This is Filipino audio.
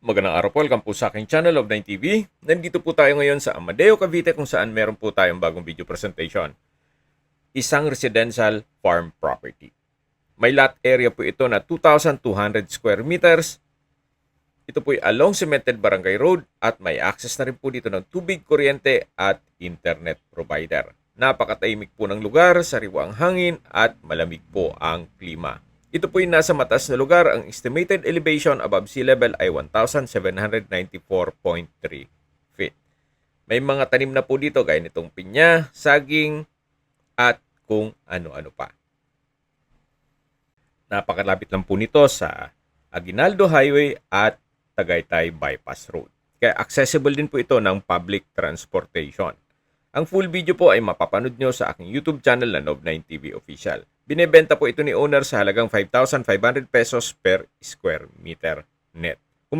Magandang araw po, welcome po sa aking channel of 9 TV. Nandito po tayo ngayon sa Amadeo, Cavite kung saan meron po tayong bagong video presentation. Isang residential farm property. May lot area po ito na 2,200 square meters. Ito po ay along cemented barangay road at may access na rin po dito ng tubig, kuryente at internet provider. Napakatahimik po ng lugar, sariwa ang hangin at malamig po ang klima. Ito po yung nasa mataas na lugar. Ang estimated elevation above sea level ay 1,794.3 feet. May mga tanim na po dito gaya nitong pinya, saging, at kung ano-ano pa. Napakalapit lang po nito sa Aguinaldo Highway at Tagaytay Bypass Road. Kaya accessible din po ito ng public transportation. Ang full video po ay mapapanood nyo sa aking YouTube channel na Nob9 TV Official. Binebenta po ito ni owner sa halagang 5,500 pesos per square meter net.